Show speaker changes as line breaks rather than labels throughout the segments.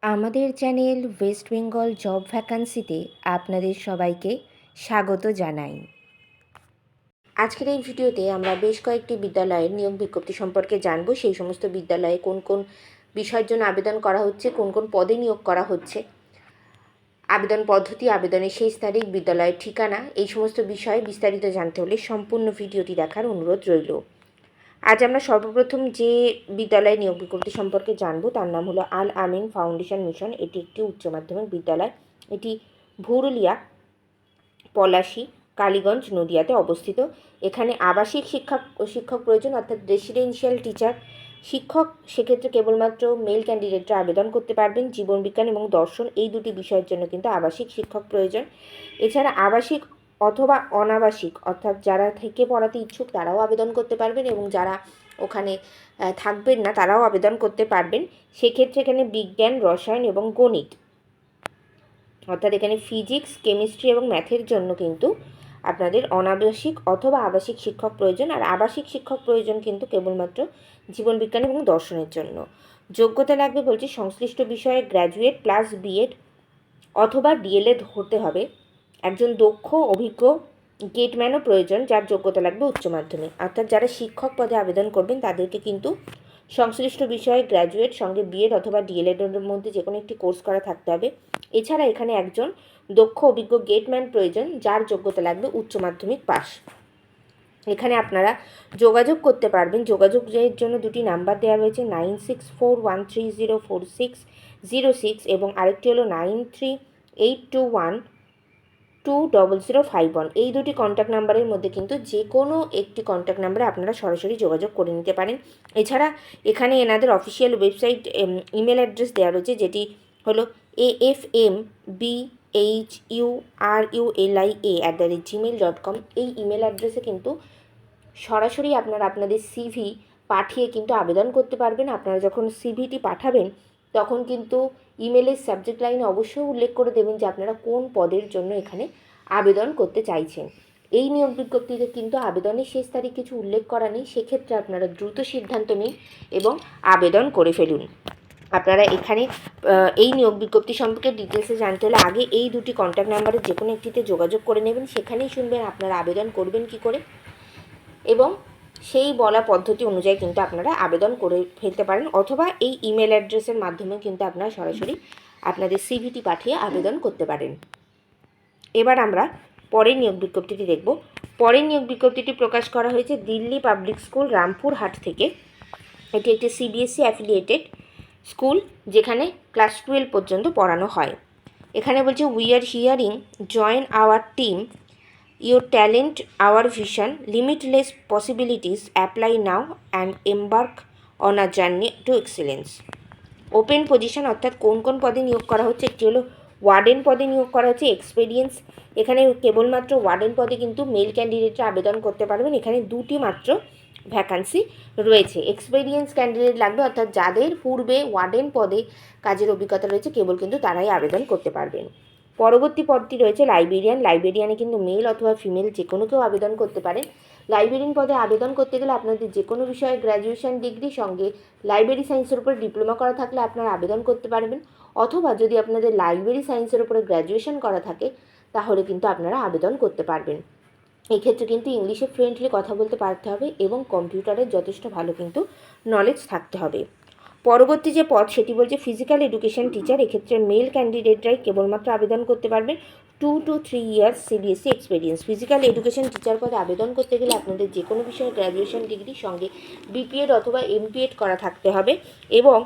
আমাদের channel West Bengal job ভ্যাকান্সিতে আপনাদের সবাইকে স্বাগত জানাই। আজকের এই ভিডিওতে আমরা বেশ কয়েকটি বিদ্যালয়ের নিয়োগ বিজ্ঞপ্তি সম্পর্কে জানব। সেই সমস্ত বিদ্যালয়ে কোন কোন বিষয়ের জন্য আবেদন করা হচ্ছে, কোন কোন পদে নিয়োগ করা হচ্ছে, আবেদন পদ্ধতি, আবেদনের শেষ তারিখ, বিদ্যালয়ের ঠিকানা, এই সমস্ত বিষয়ে বিস্তারিত জানতে হলে সম্পূর্ণ ভিডিওটি দেখার অনুরোধ রইল। আজ আমরা সর্বপ্রথম যে বিদ্যালয় নিয়োগ বিজ্ঞপ্তি সম্পর্কে জানবো তার নাম হলো আল আমিন ফাউন্ডেশন মিশন। এটি একটি উচ্চ মাধ্যমিক বিদ্যালয়। এটি ভুরুলিয়া, পলাশী, কালীগঞ্জ, নদিয়াতে অবস্থিত। এখানে আবাসিক শিক্ষক প্রয়োজন, অর্থাৎ রেসিডেন্সিয়াল টিচার শিক্ষক। সেক্ষেত্রে কেবলমাত্র মেল ক্যান্ডিডেটরা আবেদন করতে পারবেন। জীবনবিজ্ঞান এবং দর্শন এই দুটি বিষয়ের জন্য কিন্তু আবাসিক শিক্ষক প্রয়োজন। এছাড়া আবাসিক অথবা অনাবাসিক, অর্থাৎ যারা থেকে পড়াতে ইচ্ছুক তারাও আবেদন করতে পারবেন এবং যারা ওখানে থাকবেন না তারাও আবেদন করতে পারবেন। সেক্ষেত্রে এখানে বিজ্ঞান, রসায়ন এবং গণিত, অর্থাৎ এখানে ফিজিক্স, কেমিস্ট্রি এবং ম্যাথের জন্য কিন্তু আপনাদের অনাবাসিক অথবা আবাসিক শিক্ষক প্রয়োজন। আর আবাসিক শিক্ষক প্রয়োজন কিন্তু কেবলমাত্র জীবনবিজ্ঞান এবং দর্শনের জন্য। যোগ্যতা লাগবে বলছি সংশ্লিষ্ট বিষয়ে গ্র্যাজুয়েট প্লাস বিএড অথবা ডিএলএড হতে হবে। একজন দক্ষ অভিজ্ঞ গেটম্যানও প্রয়োজন, যার যোগ্যতা লাগবে উচ্চ মাধ্যমিক। অর্থাৎ যারা শিক্ষক পদে আবেদন করবেন তাদেরকে কিন্তু সংশ্লিষ্ট বিষয়ে গ্র্যাজুয়েট সঙ্গে বিএড অথবা ডিএলএডের মধ্যে যে কোনো একটি কোর্স করা থাকতে হবে। এছাড়া এখানে একজন দক্ষ অভিজ্ঞ গেটম্যান প্রয়োজন, যার যোগ্যতা লাগবে উচ্চ মাধ্যমিক পাস। এখানে আপনারা যোগাযোগ করতে পারবেন। যোগাযোগের জন্য দুটি নাম্বার দেওয়া রয়েছে, 9641304606 এবং আরেকটি হলো 9382120051। এই দুটি কন্ট্যাক্ট নাম্বারের মধ্যে কিন্তু যে কোনো একটি কন্ট্যাক্ট নাম্বারে আপনারা সরাসরি যোগাযোগ করে নিতে পারেন। এছাড়া এখানে এনাদের অফিসিয়াল ওয়েবসাইট ইমেল অ্যাড্রেস দেওয়া রয়েছে, যেটি হলো afmbhurulia@gmail.com। এই ইমেল অ্যাড্রেসে কিন্তু সরাসরি আপনারা আপনাদের সিভি পাঠিয়ে কিন্তু আবেদন করতে পারবেন। আপনারা যখন সিভিটি পাঠাবেন তখন কিন্তু ইমেলের সাবজেক্ট লাইনে অবশ্যই উল্লেখ করে দেবেন যে আপনারা কোন পদের জন্য এখানে আবেদন করতে চাইছেন। এই নিয়োগ বিজ্ঞপ্তিতে কিন্তু আবেদনের শেষ তারিখ কিছু উল্লেখ করা নেই। সেক্ষেত্রে আপনারা দ্রুত সিদ্ধান্ত নিন এবং আবেদন করে ফেলুন। আপনারা এখানে এই নিয়োগ বিজ্ঞপ্তি সম্পর্কে ডিটেলসে জানতে হলে আগে এই দুটি কন্ট্যাক্ট নাম্বারে যে কোনো একটিতে যোগাযোগ করে নেবেন। সেখানেই শুনবেন আপনারা আবেদন করবেন কী করে, এবং সেই বলা পদ্ধতি অনুযায়ী কিন্তু আপনারা আবেদন করে ফেলতে পারেন, অথবা এই ইমেল অ্যাড্রেসের মাধ্যমেও কিন্তু আপনারা সরাসরি আপনাদের সিভিটি পাঠিয়ে আবেদন করতে পারেন। এবার আমরা পরের নিয়োগ বিজ্ঞপ্তিটি দেখব। পরের নিয়োগ বিজ্ঞপ্তিটি প্রকাশ করা হয়েছে দিল্লি পাবলিক স্কুল, রামপুরহাট থেকে। এটি একটি সিবিএসসি অ্যাফিলিয়েটেড স্কুল, যেখানে ক্লাস 12 পর্যন্ত পড়ানো হয়। এখানে বলছে we are hearing, join our team, your talent our vision, limitless possibilities, apply now and embark on a journey to excellence। Open position, অর্থাৎ কোন কোন পদে নিয়োগ করা হচ্ছে, একটি হলো ওয়ার্ডেন পদে নিয়োগ করা হচ্ছে। এক্সপিরিয়েন্স, এখানে কেবলমাত্র ওয়ার্ডেন পদে কিন্তু মেল ক্যান্ডিডেটরা আবেদন করতে পারবেন। এখানে দুটি মাত্র ভ্যাকান্সি রয়েছে। এক্সপিরিয়েন্স ক্যান্ডিডেট লাগবে, অর্থাৎ যাদের পূর্বে ওয়ার্ডেন পদে কাজের অভিজ্ঞতা রয়েছে কেবল কিন্তু তারাই আবেদন করতে পারবেন। পরবর্তী পদটি রয়েছে লাইব্রেরিয়ান। লাইব্রেরিয়ানে কিন্তু মেল অথবা ফিমেল যে কোনো কেউ আবেদন করতে পারেন। লাইব্রেরিয়ান পদে আবেদন করতে গেলে আপনাদের যে কোনো বিষয়ে গ্র্যাজুয়েশন ডিগ্রি সঙ্গে লাইব্রেরি সায়েন্সের উপরে ডিপ্লোমা করা থাকলে আপনারা আবেদন করতে পারবেন, অথবা যদি আপনাদের লাইব্রেরি সায়েন্সের উপরে গ্র্যাজুয়েশন করা থাকে তাহলে কিন্তু আপনারা আবেদন করতে পারবেন। এক্ষেত্রে কিন্তু ইংলিশে ফ্লুয়েন্টলি কথা বলতে পারতে হবে এবং কম্পিউটারের যথেষ্ট ভালো কিন্তু নলেজ থাকতে হবে। পরবর্তী যে পদ সেটি বলছে ফিজিক্যাল এডুকেশন টিচার। এক্ষেত্রে মেল ক্যান্ডিডেটরাই কেবলমাত্র আবেদন করতে পারবেন। 2 to 3 years CBSE experience. Physical education teacher পদে আবেদন করতে গেলে আপনাদের যে কোনো বিষয়ে গ্র্যাজুয়েশন ডিগ্রি সঙ্গে বিপিএড অথবা এমপিএড করা থাকতে হবে এবং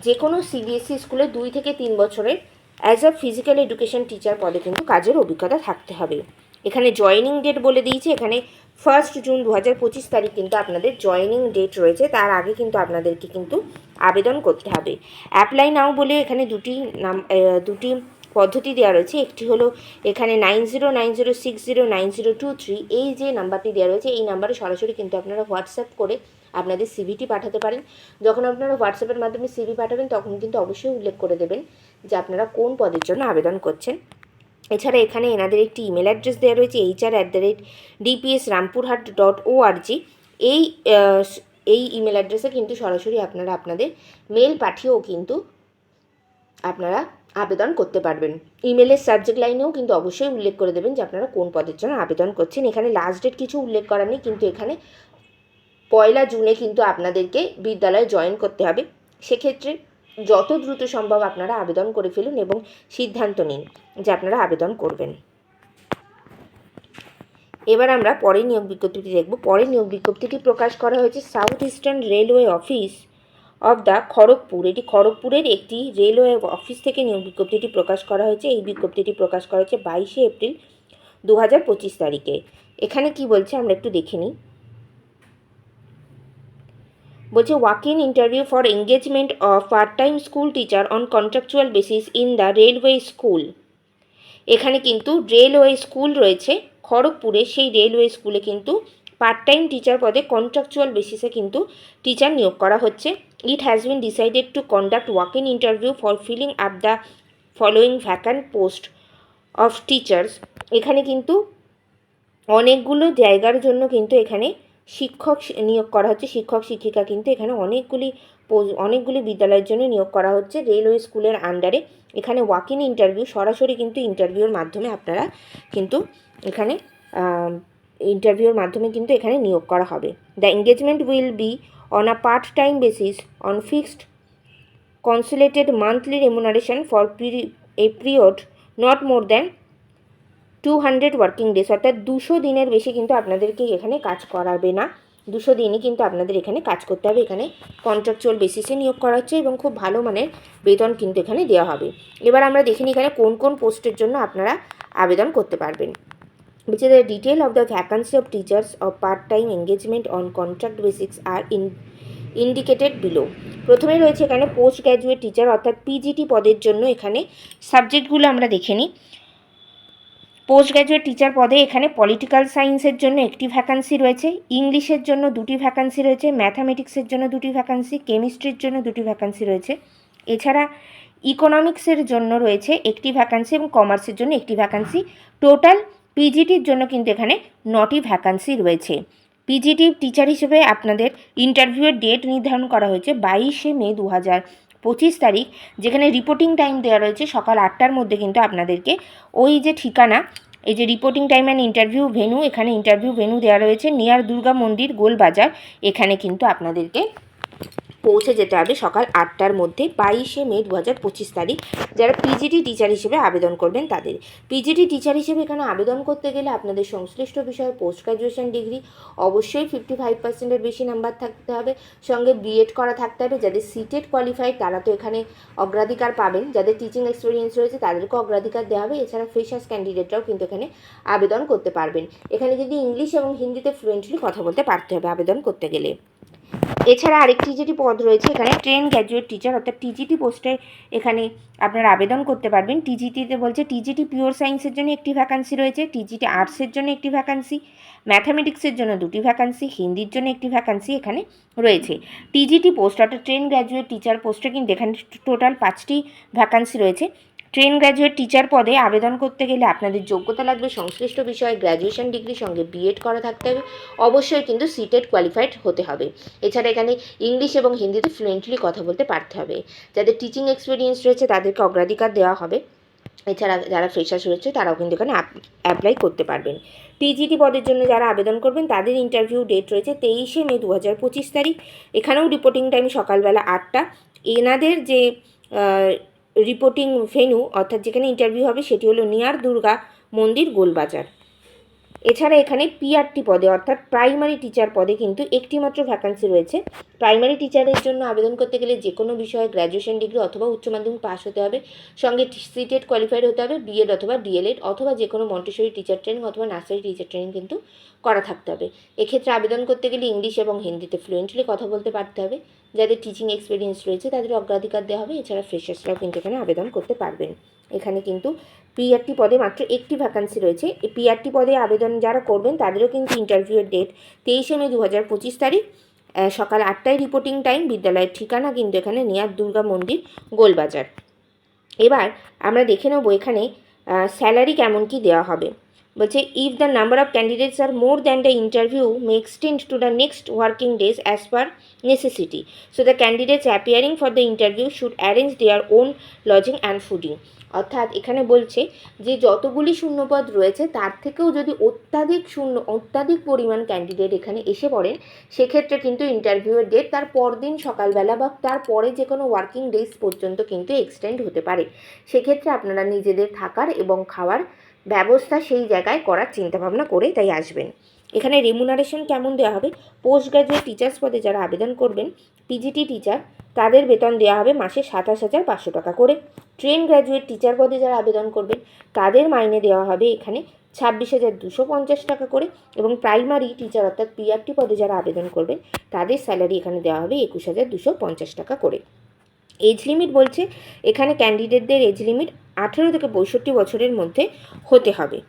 যে কোনো সিবিএসসি স্কুলে 2 থেকে 3 বছরের as a physical education teacher পদে কিন্তু কাজের অভিজ্ঞতা থাকতে হবে। এখানে জয়েনিং ডেট বলে দিয়েছে, এখানে 1 জুন 2025 তারিখ কিন্তু আপনাদের জয়েনিং ডেট রয়েছে। তার আগে কিন্তু আপনাদেরকে কিন্তু আবেদন করতে হবে। অ্যাপ্লাই নাও বলে এখানে দুটি পদ্ধতি দেওয়া রয়েছে। একটি হলো এখানে 9090609023, এই যে নাম্বারটি দেওয়া রয়েছে এই নাম্বারে সরাসরি কিন্তু আপনারা হোয়াটসঅ্যাপ করে আপনাদের সিভিটি পাঠাতে পারেন। যখন আপনারা হোয়াটসঅ্যাপের মাধ্যমে সিভি পাঠাবেন তখন কিন্তু অবশ্যই উল্লেখ করে দেবেন যে আপনারা কোন পদের জন্য আবেদন করছেন। এছাড়া এখানে এনাদের একটি ইমেল অ্যাড্রেস দেওয়া রয়েছে hr@dpsrampuরহাট.org। এই ইমেল অ্যাড্রেসে কিন্তু সরাসরি আপনারা আপনাদের মেল পাঠিয়েও কিন্তু আপনারা আবেদন করতে পারবেন। ইমেলের সাবজেক্ট লাইনেও কিন্তু অবশ্যই উল্লেখ করে দেবেন যে আপনারা কোন পদের জন্য আবেদন করছেন। এখানে লাস্ট ডেট কিছু উল্লেখ করা নেই, কিন্তু এখানে 1 জুনে কিন্তু আপনাদেরকে বিদ্যালয়ে জয়েন করতে হবে। সেক্ষেত্রে যত দ্রুত সম্ভব আপনারা আবেদন করে ফেলুন এবং সিদ্ধান্ত নিন যে আপনারা আবেদন করবেন। এবার আমরা পরের নিয়োগ বিজ্ঞপ্তিটি দেখব। পরের নিয়োগ বিজ্ঞপ্তিটি প্রকাশ করা হয়েছে south eastern railway office of the Kharagpur. এটি খড়গপুরের একটি রেলওয়ে অফিস থেকে নিয়োগ বিজ্ঞপ্তিটি প্রকাশ করা হয়েছে। এই বিজ্ঞপ্তিটি প্রকাশ করা হয়েছে 22 এপ্রিল 2025 তারিখে। এখানে কি বলছে আমরা একটু দেখে নিই। বলছে walk in interview for engagement of part time school teacher on contractual basis in the railway school. এখানে কিন্তু রেলওয়ে স্কুল রয়েছে খড়গপুরে, সেই রেলওয়ে স্কুলে কিন্তু পার্ট টাইম টিচার পদে কন্ট্রাকচুয়াল বেসিসে কিন্তু টিচার নিয়োগ করা হচ্ছে। It has been decided to conduct walk in interview for filling up the following vacant post of teachers. এখানে কিন্তু অনেকগুলো জায়গার জন্য কিন্তু এখানে শিক্ষক নিয়োগ করা হচ্ছে, শিক্ষক শিক্ষিকা কিন্তু এখানে অনেকগুলি বিদ্যালয়ের জন্য নিয়োগ করা হচ্ছে রেলওয়ে স্কুলের আন্ডারে। এখানে ওয়াক ইন ইন্টারভিউ, সরাসরি কিন্তু ইন্টারভিউর মাধ্যমে আপনারা কিন্তু এখানে এখানে নিয়োগ করা হবে। The engagement will be on a part time basis on fixed consolidated monthly remuneration for a period not more than 200 working days, অর্থাৎ 200 দিনের বেশি কিন্তু আপনাদেরকে এখানে কাজ করাবে না। 200 দিনই কিন্তু আপনাদের এখানে কাজ করতে হবে। এখানে কন্ট্রাকচুয়াল বেসিসে নিয়োগ করা হচ্ছে এবং খুব ভালো মানের বেতন কিন্তু এখানে দেওয়া হবে। এবার আমরা দেখে নিই এখানে কোন কোন পোস্টের জন্য আপনারা আবেদন করতে পারবেন। which is the detail of the vacancy of teachers of part-time engagement on contract basics are indicated below. প্রথমে রয়েছে এখানে পোস্ট গ্র্যাজুয়েট টিচার অর্থাৎ পিজিটি পদের জন্য এখানে সাবজেক্টগুলো আমরা দেখে নিই। পোস্ট গ্র্যাজুয়েট টিচার পদে এখানে পলিটিক্যাল সায়েন্সের জন্য একটি ভ্যাকান্সি রয়েছে, ইংলিশের জন্য 2টি ভ্যাকান্সি রয়েছে, ম্যাথামেটিক্সের জন্য 2টি ভ্যাকান্সি, কেমিস্ট্রির জন্য 2টি ভ্যাকান্সি রয়েছে। এছাড়া ইকোনমিক্সের জন্য রয়েছে একটি ভ্যাকান্সি এবং কমার্সের জন্য একটি ভ্যাকান্সি। টোটাল পিজিটির জন্য কিন্তু এখানে 9টি ভ্যাকান্সি রয়েছে। পিজিটি টিচার হিসেবে আপনাদের ইন্টারভিউয়ের ডেট নির্ধারণ করা হয়েছে 22 মে 2025 তারিখ, যেখানে রিপোর্টিং টাইম দেওয়া রয়েছে সকাল 8টার মধ্যে। কিন্তু আপনাদেরকে ওই যে ঠিকানা, এই যে reporting time and interview venue, এখানে ইন্টারভিউ ভেন্যু দেওয়া রয়েছে নিয়ার দুর্গা মন্দির গোলবাজার। এখানে কিন্তু আপনাদেরকে পৌঁছে যেতে হবে সকাল 8টার মধ্যে 22 মে 2025 তারিখ। যারা পিজিটি টিচার হিসেবে আবেদন করবেন তাদের, পিজিটি টিচার হিসেবে এখানে আবেদন করতে গেলে আপনাদের সংশ্লিষ্ট বিষয়ে পোস্ট গ্র্যাজুয়েশন ডিগ্রি অবশ্যই 55%-এর বেশি নাম্বার থাকতে হবে, সঙ্গে বিএড করা থাকতে হবে। যাদের সিটেড কোয়ালিফাইড তারা তো এখানে অগ্রাধিকার পাবেন, যাদের টিচিং এক্সপিরিয়েন্স রয়েছে তাদেরকে অগ্রাধিকার দেওয়া হবে। এছাড়া ফ্রেশার্স ক্যান্ডিডেটরাও কিন্তু এখানে আবেদন করতে পারবেন। এখানে যদি ইংলিশ এবং হিন্দিতে ফ্লুয়েন্টলি কথা বলতে পারতে হবে আবেদন করতে গেলে। এছাড়া আরেকটি যেটি পদ রয়েছে এখানে ট্রেন গ্র্যাজুয়েট টিচার অর্থাৎ টিজিটি পোস্টে এখানে আপনারা আবেদন করতে পারবেন। টিজিটিতে বলছে টিজিটি পিওর সায়েন্সের জন্য একটি ভ্যাকান্সি রয়েছে, টিজিটি আর্টসের জন্য একটি ভ্যাকান্সি, ম্যাথামেটিক্সের জন্য 2টি ভ্যাকান্সি, হিন্দির জন্য একটি ভ্যাকান্সি এখানে রয়েছে। টিজিটি পোস্ট অর্থাৎ ট্রেন গ্র্যাজুয়েট টিচার পোস্টে কিন্তু এখানে টোটাল 5টি ভ্যাকান্সি রয়েছে। ট্রেন গ্র্যাজুয়েট টিচার পদে আবেদন করতে গেলে আপনাদের যোগ্যতা লাগবে সংশ্লিষ্ট বিষয়ে গ্র্যাজুয়েশন ডিগ্রির সঙ্গে বিএড করা থাকতে হবে, অবশ্যই কিন্তু সিটেড কোয়ালিফাইড হতে হবে। এছাড়া এখানে ইংলিশ এবং হিন্দিতে ফ্লুয়েন্টলি কথা বলতে পারতে হবে। যাদের টিচিং এক্সপিরিয়েন্স রয়েছে তাদেরকে অগ্রাধিকার দেওয়া হবে। এছাড়া যারা ফ্রেশার্স রয়েছে তারাও কিন্তু এখানে অ্যাপ্লাই করতে পারবেন। টিজিটি পদের জন্য যারা আবেদন করবেন তাদের ইন্টারভিউ ডেট রয়েছে 23 মে 2025 তারিখ। এখানেও রিপোর্টিং টাইম সকালবেলা 8টা। এনাদের যে রিপোর্টিং ভেন্যু অর্থাৎ যেখানে ইন্টারভিউ হবে সেটি হলো নিয়ার দুর্গা মন্দির গোলবাজার। এছাড়া এখানে পিআরটি পদে অর্থাৎ প্রাইমারি টিচার পদে কিন্তু একটি মাত্র ভ্যাকান্সি রয়েছে। প্রাইমারি টিচারের জন্য আবেদন করতে গেলে যে কোনো বিষয়ে গ্র্যাজুয়েশন ডিগ্রি অথবা উচ্চ মাধ্যমিক পাস হতে হবে, সঙ্গে সিটেড কোয়ালিফাইড হতে হবে, বিএড অথবা ডিএলএড অথবা যে কোনো মন্টেসরি টিচার ট্রেনিং অথবা নার্সারি টিচার ট্রেনিং কিন্তু করা থাকতে হবে। এক্ষেত্রে আবেদন করতে গেলে ইংলিশ এবং হিন্দিতে ফ্লুয়েন্টলি কথা বলতে পারতে হবে। যাদের টিচিং এক্সপিরিয়েন্স রয়েছে তাদের অগ্রাধিকার দেওয়া হবে। এছাড়া ফ্রেশার্সরাও কিন্তু এখানে আবেদন করতে পারবেন। এখানে কিন্তু পিআরটি পদে মাত্র একটি ভ্যাকান্সি রয়েছে। এই পিআরটি পদে আবেদন যারা করবেন তাদেরও কিন্তু ইন্টারভিউয়ের ডেট 23 মে 2025 তারিখ, সকাল 8টায় রিপোর্টিং টাইম। বিদ্যালয়ের ঠিকানা কিন্তু এখানে নিয়ার দুর্গা মন্দির গোলবাজার। এবার আমরা দেখে নেব এখানে স্যালারি কেমন কি দেওয়া হবে। বলছে if the number of candidates are more than the interview May extend to the next working days as per necessity, so the candidates appearing for the interview should arrange their own lodging and fooding. অর্থাৎ এখানে বলছে যে যতগুলি শূন্যপদ রয়েছে তার থেকেও যদি অত্যাধিক পরিমাণ ক্যান্ডিডেট এখানে এসে পড়েন, সেক্ষেত্রে কিন্তু ইন্টারভিউয়ের ডেট তার পরদিন সকালবেলা বা তার পরে যে কোনো ওয়ার্কিং ডেজ পর্যন্ত কিন্তু এক্সটেন্ড হতে পারে। সেক্ষেত্রে আপনারা নিজেদের থাকার এবং খাওয়ার ব্যবস্থা সেই জায়গায় করার চিন্তাভাবনা করে তাই আসবেন। এখানে রেমুনারেশন কেমন দেওয়া হবে, পোস্ট গ্র্যাজুয়েট টিচার্স পদে যারা আবেদন করবেন, পিজিটি টিচার, তাদের বেতন দেওয়া হবে মাসে 27,500 টাকা করে। ট্রেন গ্র্যাজুয়েট টিচার পদে যারা আবেদন করবেন তাদের মাইনে দেওয়া হবে এখানে 26,250 টাকা করে। এবং প্রাইমারি টিচার অর্থাৎ পিআরটি পদে যারা আবেদন করবেন তাদের স্যালারি এখানে দেওয়া হবে 21,250 টাকা করে। এজ লিমিট বলছে এখানে ক্যান্ডিডেটদের এজ লিমিট 18 থেকে 65 বছরের মধ্যে হতে হবে।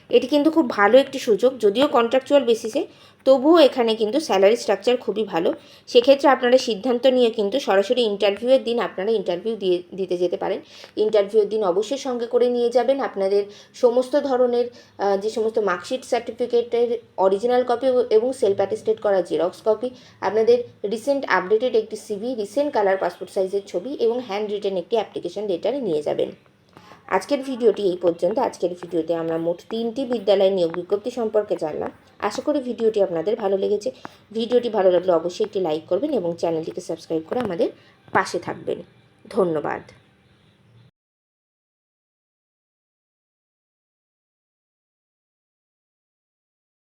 এটি কিন্তু খুব ভালো একটি সুযোগ, যদিও কন্ট্রাকচুয়াল বেসিসে, তবুও এখানে কিন্তু স্যালারি স্ট্রাকচার খুবই ভালো। সেক্ষেত্রে আপনারা সিদ্ধান্ত নিয়ে কিন্তু সরাসরি ইন্টারভিউয়ের দিন আপনারা ইন্টারভিউ দিতে যেতে পারেন। ইন্টারভিউয়ের দিন অবশ্যই সঙ্গে করে নিয়ে যাবেন আপনাদের সমস্ত ধরনের যে সমস্ত মার্কশিট, সার্টিফিকেটের অরিজিনাল কপি এবং সেলফ অ্যাটেস্টেড করা জেরক্স কপি, আপনাদের রিসেন্ট আপডেটেড একটি সিভি, রিসেন্ট কালার পাসপোর্ট সাইজের ছবি এবং হ্যান্ড রিটেন একটি অ্যাপ্লিকেশন লেটার নিয়ে যাবেন। আজকের ভিডিওটি এই পর্যন্ত। আজকের ভিডিওতে আমরা মোট 3টি বিদ্যালয় নিয়োগ বিজ্ঞপ্তি সম্পর্কে জানলাম। আশা করি ভিডিওটি আপনাদের ভালো লেগেছে। ভিডিওটি ভালো লাগলে অবশ্যই একটি লাইক করবেন এবং চ্যানেলটিকে সাবস্ক্রাইব করে আমাদের পাশে থাকবেন। ধন্যবাদ।